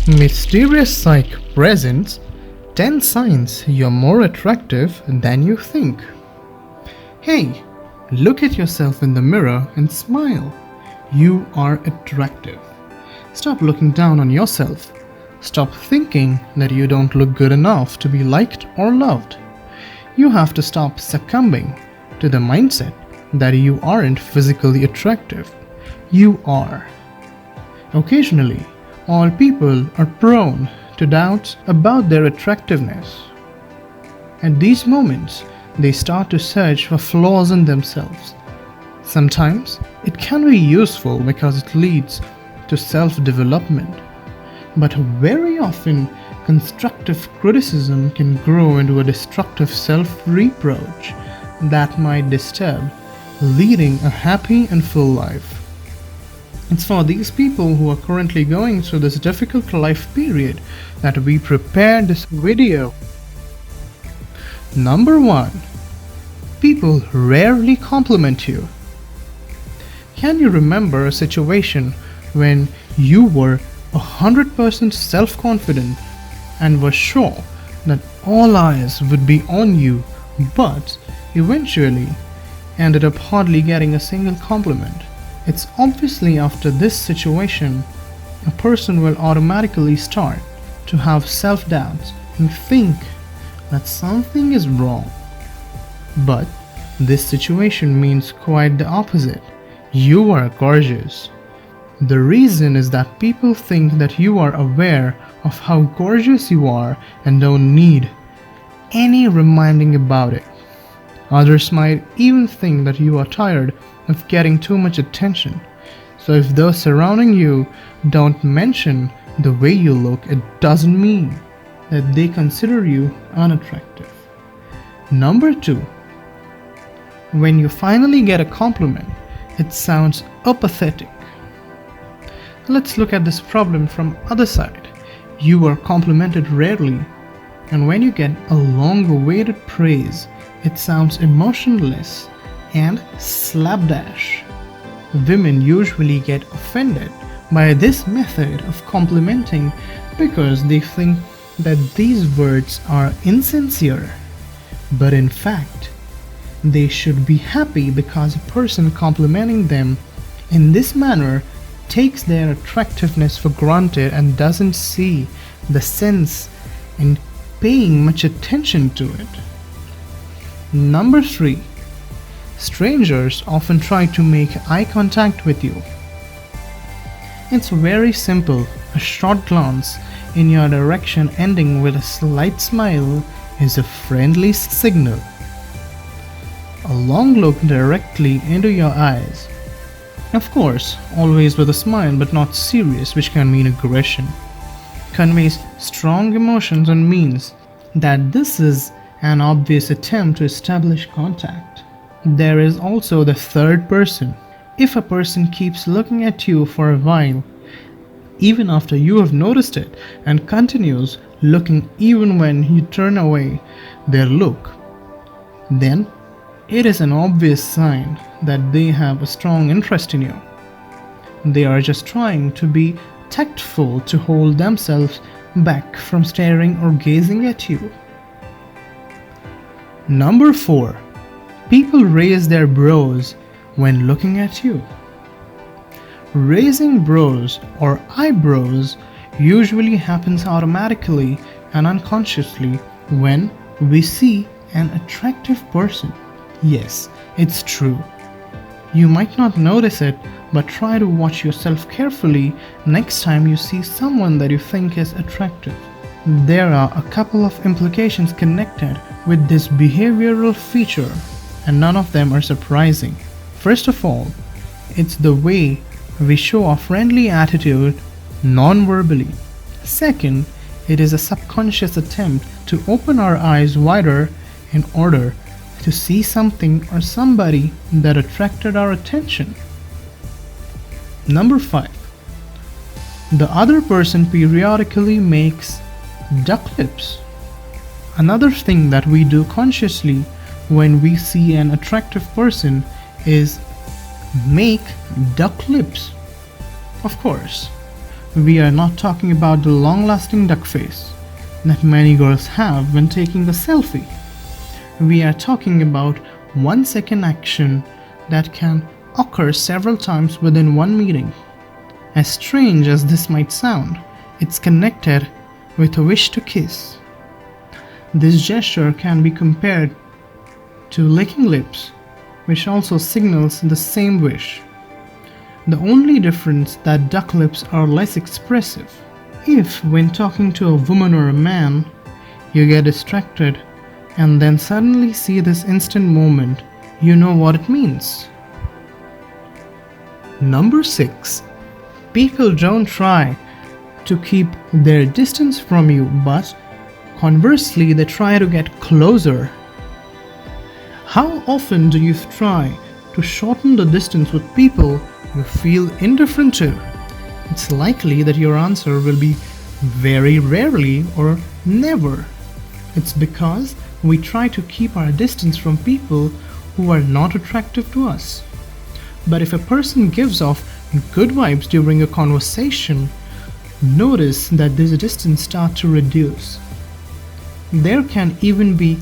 Mysterious Psych presents 10 signs you're more attractive than you think. Hey, look at yourself in the mirror and smile. You are attractive. Stop looking down on yourself. Stop thinking that you don't look good enough to be liked or loved. You have to stop succumbing to the mindset that you aren't physically attractive. You are. Occasionally, all people are prone to doubts about their attractiveness. At these moments, they start to search for flaws in themselves. Sometimes, it can be useful because it leads to self-development. But very often, constructive criticism can grow into a destructive self-reproach that might disturb leading a happy and full life. It's for these people who are currently going through this difficult life period that we prepared this video. Number 1. People rarely compliment you. Can you remember a situation when you were 100% self-confident and were sure that all eyes would be on you, but eventually ended up hardly getting a single compliment? It's obviously after this situation, a person will automatically start to have self-doubts and think that something is wrong. But this situation means quite the opposite. You are gorgeous. The reason is that people think that you are aware of how gorgeous you are and don't need any reminding about it. Others might even think that you are tired of getting too much attention. So if those surrounding you don't mention the way you look, it doesn't mean that they consider you unattractive. Number 2. When you finally get a compliment, it sounds apathetic. Let's look at this problem from other side. You are complimented rarely, and when you get a long-awaited praise, it sounds emotionless and slapdash. Women usually get offended by this method of complimenting because they think that these words are insincere. But in fact, they should be happy because a person complimenting them in this manner takes their attractiveness for granted and doesn't see the sense in paying much attention to it. Number 3. Strangers often try to make eye contact with you. It's very simple. A short glance in your direction ending with a slight smile is a friendly signal. A long look directly into your eyes, of course, always with a smile but not serious, which can mean aggression, conveys strong emotions and means that this is an obvious attempt to establish contact. There is also the third person. If a person keeps looking at you for a while, even after you have noticed it, and continues looking even when you turn away their look, then it is an obvious sign that they have a strong interest in you. They are just trying to be tactful to hold themselves back from staring or gazing at you. Number 4. People raise their brows when looking at you. Raising brows or eyebrows usually happens automatically and unconsciously when we see an attractive person. Yes, it's true. You might not notice it, but try to watch yourself carefully next time you see someone that you think is attractive. There are a couple of implications connected with this behavioral feature, and none of them are surprising. First of all, it's the way we show a friendly attitude non-verbally. Second, it is a subconscious attempt to open our eyes wider in order to see something or somebody that attracted our attention. Number 5. The other person periodically makes duck lips. Another thing that we do consciously when we see an attractive person is make duck lips. Of course, we are not talking about the long-lasting duck face that many girls have when taking a selfie. We are talking about 1 second action that can occur several times within one meeting. As strange as this might sound, it's connected with a wish to kiss. This gesture can be compared to licking lips, which also signals the same wish. The only difference that duck lips are less expressive. If, when talking to a woman or a man, you get distracted and then suddenly see this instant moment, you know what it means. Number 6. People don't try to keep their distance from you, but conversely, they try to get closer. How often do you try to shorten the distance with people you feel indifferent to? It's likely that your answer will be very rarely or never. It's because we try to keep our distance from people who are not attractive to us. But if a person gives off good vibes during a conversation, notice that this distance starts to reduce. There can even be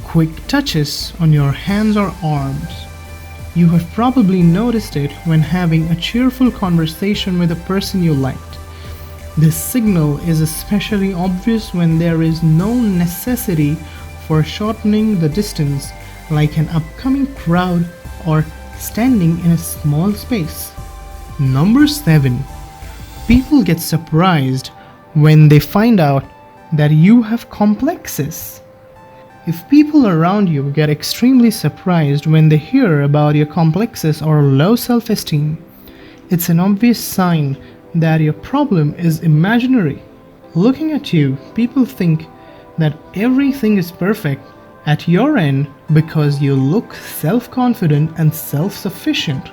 quick touches on your hands or arms. You have probably noticed it when having a cheerful conversation with a person you liked. This signal is especially obvious when there is no necessity for shortening the distance, like an upcoming crowd or standing in a small space. Number 7. People get surprised when they find out that you have complexes. If people around you get extremely surprised when they hear about your complexes or low self-esteem, it's an obvious sign that your problem is imaginary. Looking at you, people think that everything is perfect at your end because you look self-confident and self-sufficient.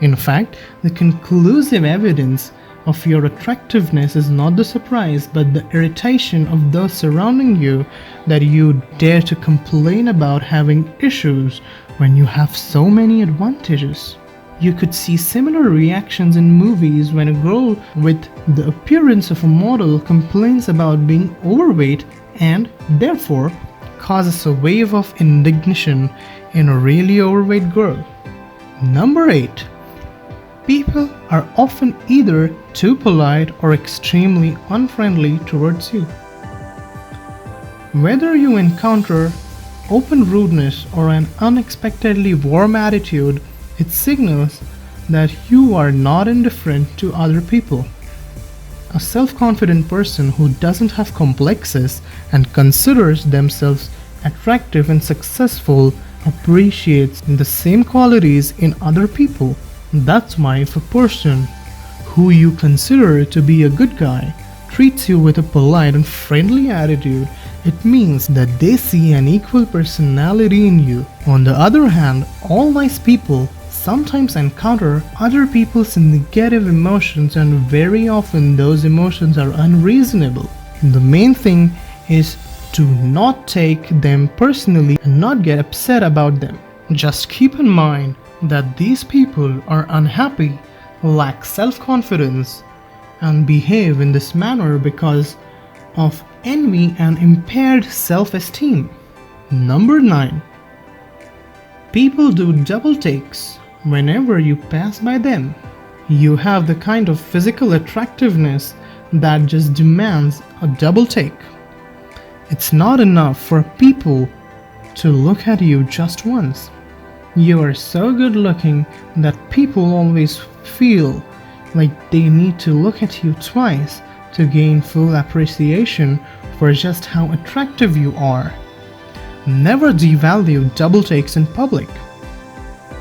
In fact, the conclusive evidence of your attractiveness is not the surprise but the irritation of those surrounding you that you dare to complain about having issues when you have so many advantages. You could see similar reactions in movies when a girl with the appearance of a model complains about being overweight and therefore causes a wave of indignation in a really overweight girl. Number 8. People are often either too polite or extremely unfriendly towards you. Whether you encounter open rudeness or an unexpectedly warm attitude, it signals that you are not indifferent to other people. A self-confident person who doesn't have complexes and considers themselves attractive and successful appreciates the same qualities in other people. That's why if a person who you consider to be a good guy treats you with a polite and friendly attitude, it means that they see an equal personality in you. On the other hand, all nice people sometimes encounter other people's negative emotions, and very often those emotions are unreasonable. The main thing is to not take them personally and not get upset about them. Just keep in mind that these people are unhappy, lack self-confidence, and behave in this manner because of envy and impaired self-esteem. Number 9. People do double takes whenever you pass by them. You have the kind of physical attractiveness that just demands a double take. It's not enough for people to look at you just once. You are so good looking that people always feel like they need to look at you twice to gain full appreciation for just how attractive you are. Never devalue double takes in public.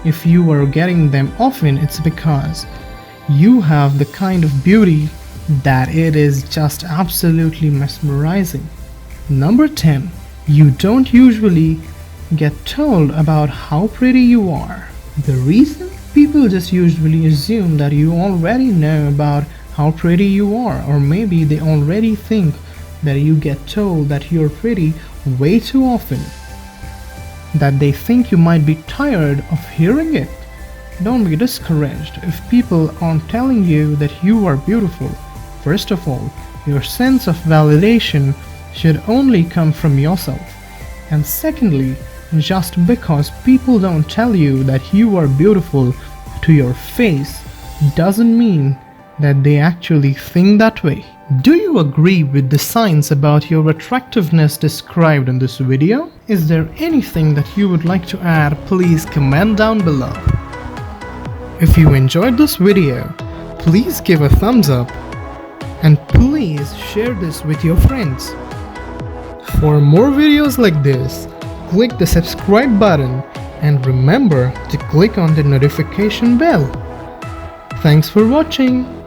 If you are getting them often, it's because you have the kind of beauty that it is just absolutely mesmerizing. Number 10. You don't usually get told about how pretty you are. The reason? People just usually assume that you already know about how pretty you are, or maybe they already think that you get told that you're pretty way too often, that they think you might be tired of hearing it. Don't be discouraged if people aren't telling you that you are beautiful. First of all, your sense of validation should only come from yourself. And secondly, just because people don't tell you that you are beautiful to your face doesn't mean that they actually think that way. Do you agree with the signs about your attractiveness described in this video? Is there anything that you would like to add? Please comment down below. If you enjoyed this video, please give a thumbs up and please share this with your friends. For more videos like this, click the subscribe button and remember to click on the notification bell. Thanks for watching.